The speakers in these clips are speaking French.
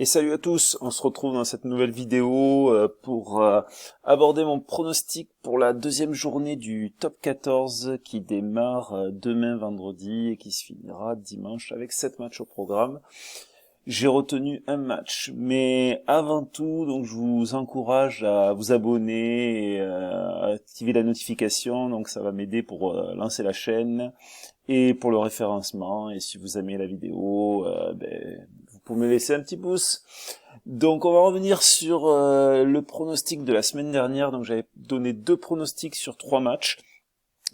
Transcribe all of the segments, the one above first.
Et salut à tous, on se retrouve dans cette nouvelle vidéo pour aborder mon pronostic pour la deuxième journée du top 14 qui démarre demain vendredi et qui se finira dimanche avec 7 matchs au programme. J'ai retenu un match, mais avant tout, donc je vous encourage à vous abonner et à activer la notification, donc ça va m'aider pour lancer la chaîne et pour le référencement. Et si vous aimez la vidéo, vous pouvez me laisser un petit pouce. Donc on va revenir sur le pronostic de la semaine dernière. Donc j'avais donné 2 pronostics sur 3 matchs.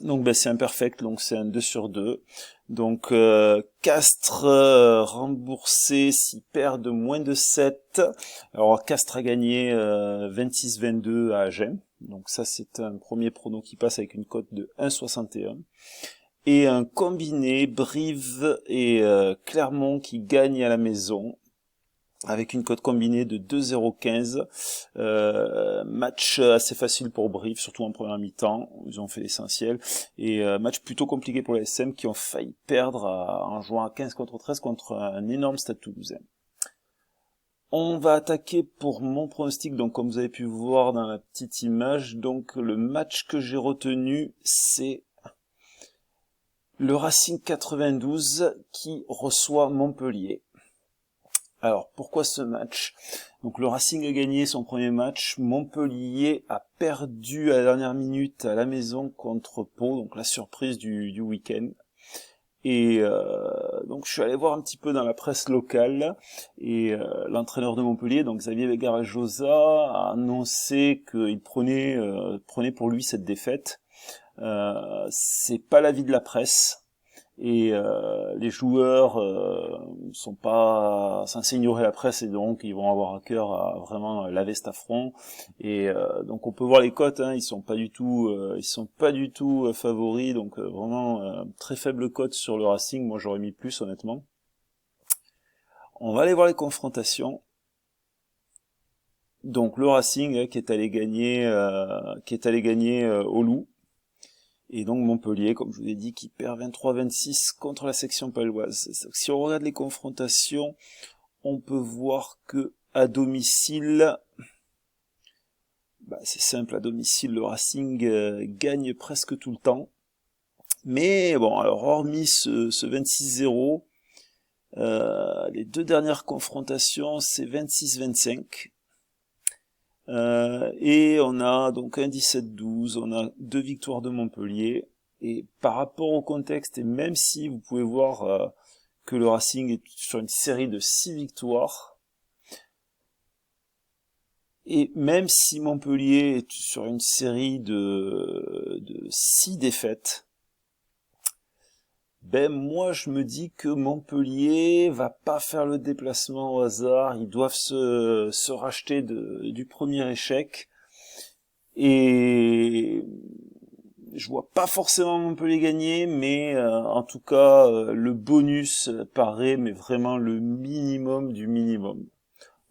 Donc c'est imperfect, donc c'est un 2 sur 2. Donc Castres remboursé s'il perd de moins de 7. Alors Castres a gagné 26-22 à Agen. Donc ça c'est un premier prono qui passe avec une cote de 1,61. Et un combiné Brive et Clermont qui gagnent à la maison avec une cote combinée de 2,015. Match assez facile pour Brive, surtout en première mi-temps, ils ont fait l'essentiel. Et match plutôt compliqué pour les SM qui ont failli perdre en jouant à 15 contre 13 contre un énorme Stade Toulousain. On va attaquer pour mon pronostic, donc comme vous avez pu voir dans la petite image, donc le match que j'ai retenu, c'est le Racing 92 qui reçoit Montpellier. Alors, pourquoi ce match? Donc le Racing a gagné son premier match, Montpellier a perdu à la dernière minute à la maison contre Pau, donc la surprise du week-end. Et donc je suis allé voir un petit peu dans la presse locale, et l'entraîneur de Montpellier, donc Xavier Garajosa, a annoncé qu'il prenait pour lui cette défaite. C'est pas l'avis de la presse. Et les joueurs sont pas censés ignorer la presse et donc ils vont avoir à cœur à vraiment laver cet affront. Et donc on peut voir les cotes, hein, ils sont pas du tout favoris, donc vraiment très faible cote sur le Racing. Moi j'aurais mis plus honnêtement. On va aller voir les confrontations. Donc le Racing qui est allé gagner au Loup. Et donc Montpellier, comme je vous ai dit, qui perd 23-26 contre la section paloise. Si on regarde les confrontations, on peut voir que à domicile, c'est simple, à domicile, le Racing gagne presque tout le temps. Mais bon, alors hormis ce 26-0, les 2 dernières confrontations, c'est 26-25. Et on a donc un 17-12, on a 2 victoires de Montpellier, et par rapport au contexte, et même si vous pouvez voir que le Racing est sur une série de 6 victoires, et même si Montpellier est sur une série de 6 défaites, moi je me dis que Montpellier va pas faire le déplacement au hasard, ils doivent se racheter du premier échec, et je vois pas forcément Montpellier gagner, mais en tout cas le bonus paraît mais vraiment le minimum du minimum.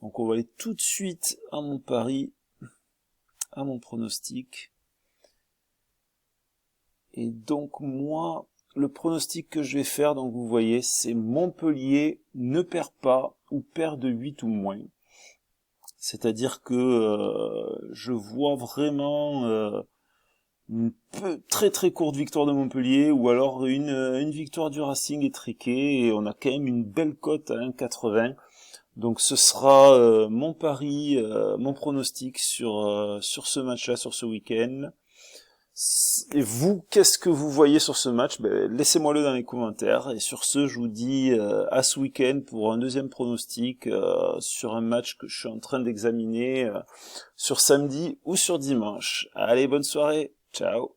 Donc on va aller tout de suite à mon pari, à mon pronostic, et donc moi le pronostic que je vais faire, donc vous voyez, c'est Montpellier ne perd pas ou perd de 8 ou moins. C'est-à-dire que je vois vraiment une très très courte victoire de Montpellier, ou alors une victoire du Racing étriquée, et on a quand même une belle cote à 1,80. Donc ce sera mon pari, mon pronostic sur ce match-là, sur ce week-end. Et vous, qu'est-ce que vous voyez sur ce match? Laissez-moi-le dans les commentaires. Et sur ce, je vous dis à ce week-end pour un deuxième pronostic sur un match que je suis en train d'examiner sur samedi ou sur dimanche. Allez, bonne soirée. Ciao.